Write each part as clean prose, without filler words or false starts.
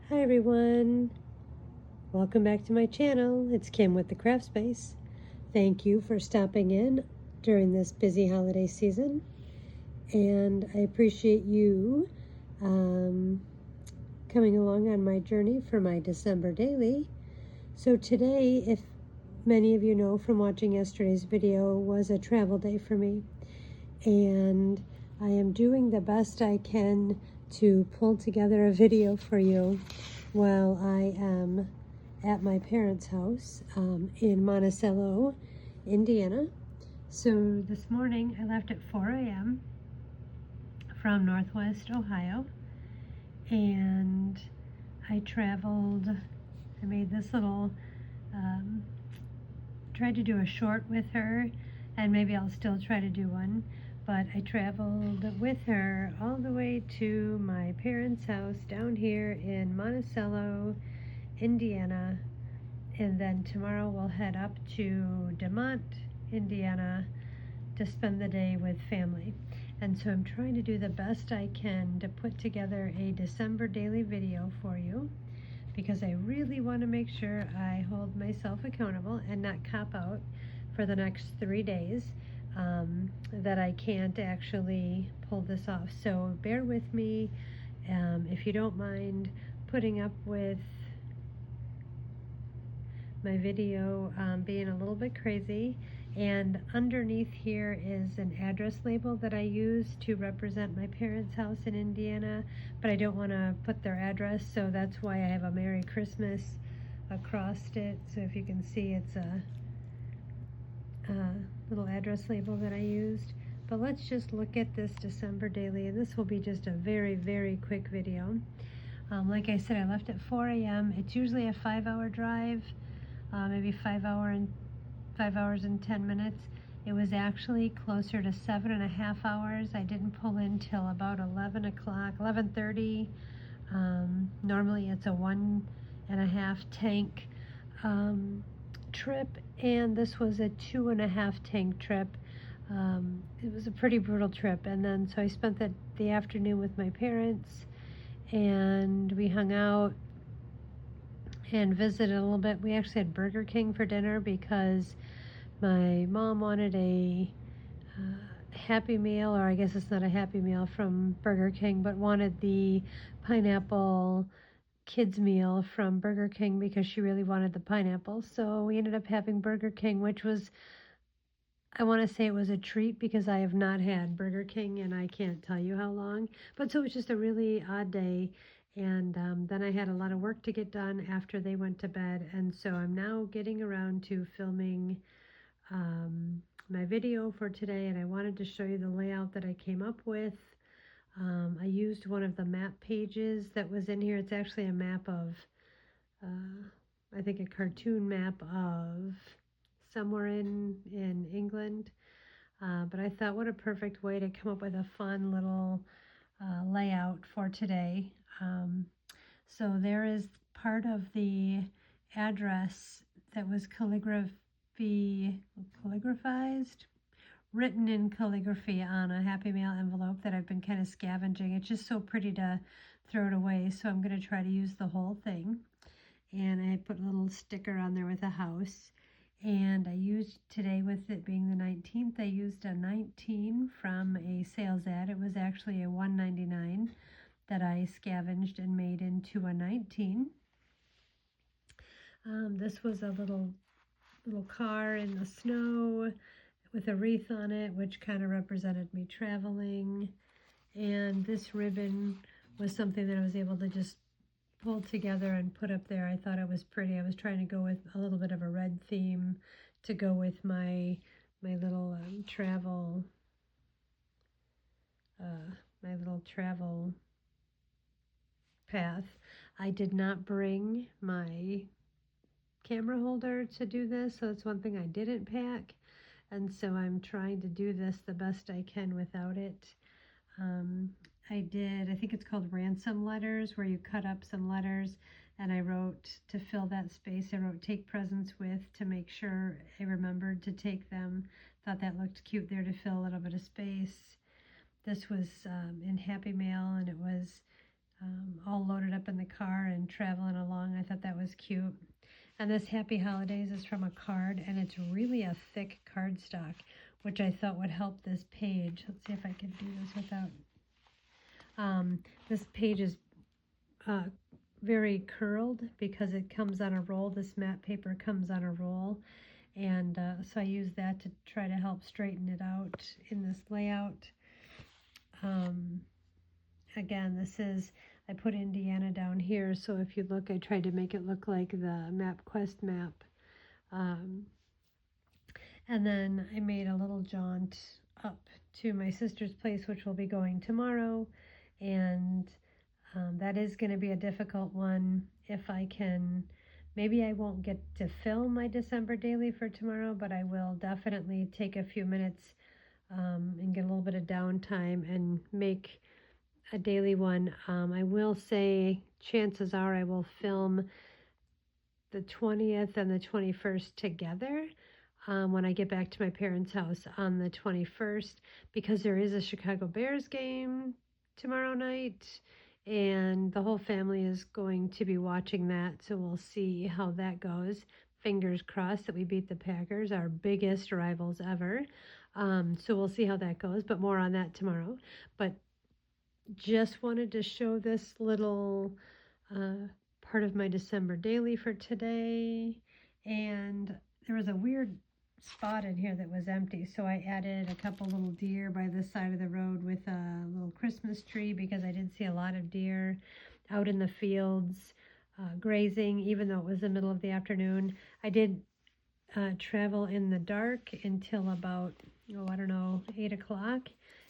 Hi everyone, welcome back to my channel. It's Kim with the Craft Space. Thank you for stopping in during this busy holiday season, and I appreciate you coming along on my journey for my December daily. So today, if many of you know from watching yesterday's video, was a travel day for me, and I am doing the best I can to pull together a video for you while I am at my parents' house in Monticello, Indiana. So this morning I left at 4 a.m. from Northwest Ohio, and I traveled. I made this little, tried to do a short with her, and maybe I'll still try to do one, but I traveled with her all the way to my parents' house down here in Monticello, Indiana, and then tomorrow we'll head up to DeMont, Indiana to spend the day with family. And so I'm trying to do the best I can to put together a December daily video for you, because I really want to make sure I hold myself accountable and not cop out for the next 3 days that I can't actually pull this off. So bear with me if you don't mind putting up with my video being a little bit crazy. And underneath here is an address label that I use to represent my parents' house in Indiana, but I don't want to put their address, so that's why I have a Merry Christmas across it. So if you can see, it's a little address label that I used. But let's just look at this December daily, and this will be just a very, very quick video. Like I said, I left at 4 a.m. It's usually a 5-hour drive, maybe 5 hours and 10 minutes. It was actually closer to 7.5 hours. I didn't pull in till about 11 o'clock, 11:30. Normally it's a 1.5 tank trip, and this was a 2.5 tank trip. It was a pretty brutal trip, and then so I spent the afternoon with my parents, and we hung out and visited a little bit. We actually had Burger King for dinner because my mom wanted a Happy Meal, or I guess it's not a Happy Meal from Burger King, but wanted the pineapple kids meal from Burger King because she really wanted the pineapple. So we ended up having Burger King, which was, I want to say it was a treat because I have not had Burger King and I can't tell you how long. But so it was just a really odd day. And then I had a lot of work to get done after they went to bed. And so I'm now getting around to filming my video for today, and I wanted to show you the layout that I came up with. I used one of the map pages that was in here. It's actually a map of, I think a cartoon map of somewhere in England. But I thought, what a perfect way to come up with a fun little layout for today. So there is part of the address that was calligraphized, written in calligraphy on a Happy Mail envelope that I've been kind of scavenging. It's just so pretty to throw it away, so I'm going to try to use the whole thing. And I put a little sticker on there with a house. And I used today, with it being the 19th, I used a 19 from a sales ad. It was actually a $1.99 that I scavenged and made into a 19. This was a little car in the snow with a wreath on it, which kind of represented me traveling. And this ribbon was something that I was able to just pull together and put up there. I thought it was pretty. I was trying to go with a little bit of a red theme to go with my little travel path. I did not bring my camera holder to do this, so it's one thing I didn't pack, and so I'm trying to do this the best I can without it. I think it's called ransom letters, where you cut up some letters, and I wrote, to fill that space, I wrote take presents with, to make sure I remembered to take them. Thought that looked cute there to fill a little bit of space. This was in Happy Mail, and it was all loaded up up in the car and traveling along. I thought that was cute. And this Happy Holidays is from a card, and it's really a thick cardstock, which I thought would help this page. Let's see if I can do this without. This page is very curled because it comes on a roll. This matte paper comes on a roll, and so I use that to try to help straighten it out in this layout. Again, this is, I put Indiana down here, so if you look, I tried to make it look like the MapQuest map. And then I made a little jaunt up to my sister's place, which we'll be going tomorrow, and that is going to be a difficult one. If I can, maybe I won't get to film my December daily for tomorrow, but I will definitely take a few minutes and get a little bit of downtime and make a daily one. I will say chances are I will film the 20th and the 21st together when I get back to my parents' house on the 21st, because there is a Chicago Bears game tomorrow night and the whole family is going to be watching that, so we'll see how that goes. Fingers crossed that we beat the Packers, our biggest rivals ever. So we'll see how that goes, but more on that tomorrow. But just wanted to show this little part of my December daily for today. And there was a weird spot in here that was empty, so I added a couple little deer by the side of the road with a little Christmas tree, because I did see a lot of deer out in the fields grazing, even though it was the middle of the afternoon. I did travel in the dark until about, oh, I don't know, 8 o'clock,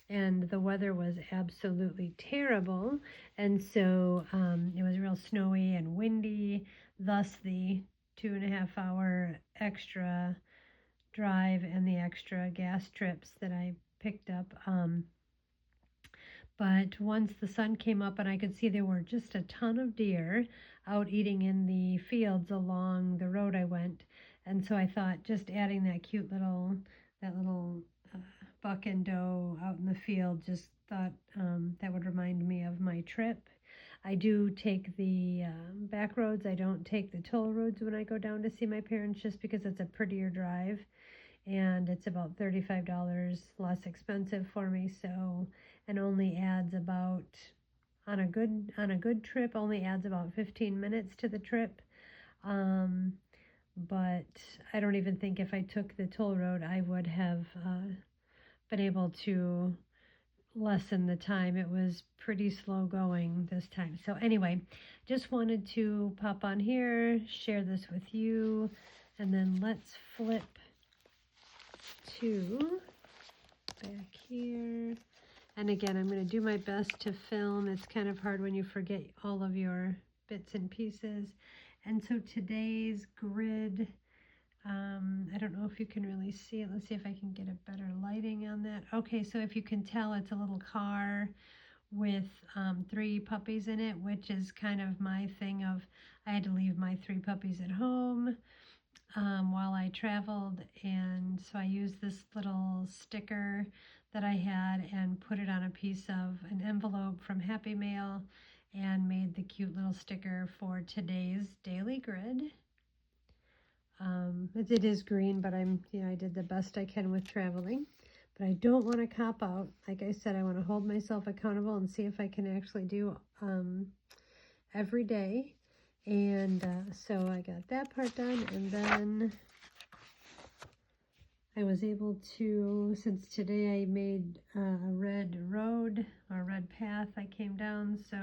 and the weather was absolutely terrible, and so it was real snowy and windy, thus the 2.5 hour extra drive and the extra gas trips that I picked up. But once the sun came up and I could see there were just a ton of deer out eating in the fields along the road I went, and so I thought just adding that cute little, buck and doe out in the field, just thought that would remind me of my trip. I do take the back roads. I don't take the toll roads when I go down to see my parents, just because it's a prettier drive and it's about $35 less expensive for me. So, and only adds about, on a good trip, only adds about 15 minutes to the trip. But I don't even think if I took the toll road I would have been able to lessen the time. It was pretty slow going this time. So anyway, just wanted to pop on here, share this with you, and then let's flip to back here. And again, I'm going to do my best to film. It's kind of hard when you forget all of your bits and pieces. And so today's grid, I don't know if you can really see it. Let's see if I can get a better lighting on that. Okay, so if you can tell, it's a little car with 3 puppies in it, which is kind of my thing of, I had to leave my 3 puppies at home while I traveled, and so I used this little sticker that I had and put it on a piece of an envelope from Happy Mail and made the cute little sticker for today's daily grid. It is green, but I did the best I can with traveling, but I don't want to cop out. Like I said, I want to hold myself accountable and see if I can actually do every day. And so I got that part done, and then I was able to, since today I made a red road or red path I came down, so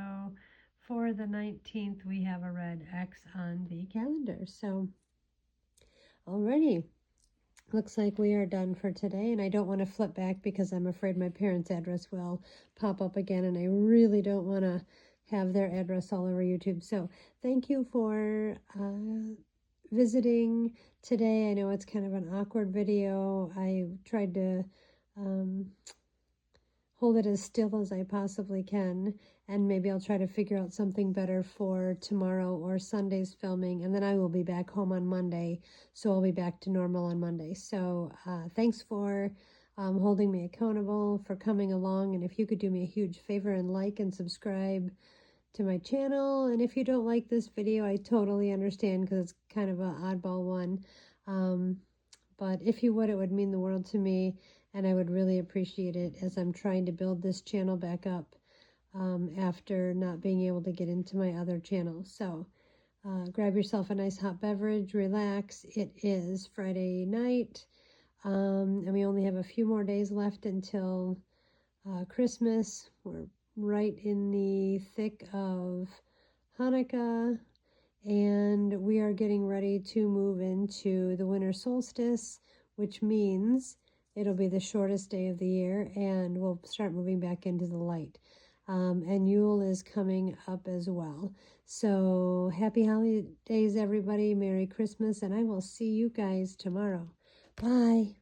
for the 19th we have a red X on the calendar. So alrighty, looks like we are done for today, and I don't want to flip back because I'm afraid my parents' address will pop up again, and I really don't want to have their address all over YouTube. So thank you for visiting today. I know it's kind of an awkward video. I tried to hold it as still as I possibly can, and maybe I'll try to figure out something better for tomorrow or Sunday's filming, and then I will be back home on Monday, so I'll be back to normal on Monday. So thanks for holding me accountable, for coming along, and if you could do me a huge favor and like and subscribe, to my channel. And if you don't like this video, I totally understand because it's kind of an oddball one. But if you would, it would mean the world to me, and I would really appreciate it as I'm trying to build this channel back up after not being able to get into my other channel. So grab yourself a nice hot beverage, relax. It is Friday night, and we only have a few more days left until Christmas. We're right in the thick of Hanukkah, and we are getting ready to move into the winter solstice, which means it'll be the shortest day of the year, and we'll start moving back into the light. And Yule is coming up as well. So happy holidays, everybody. Merry Christmas, and I will see you guys tomorrow. Bye.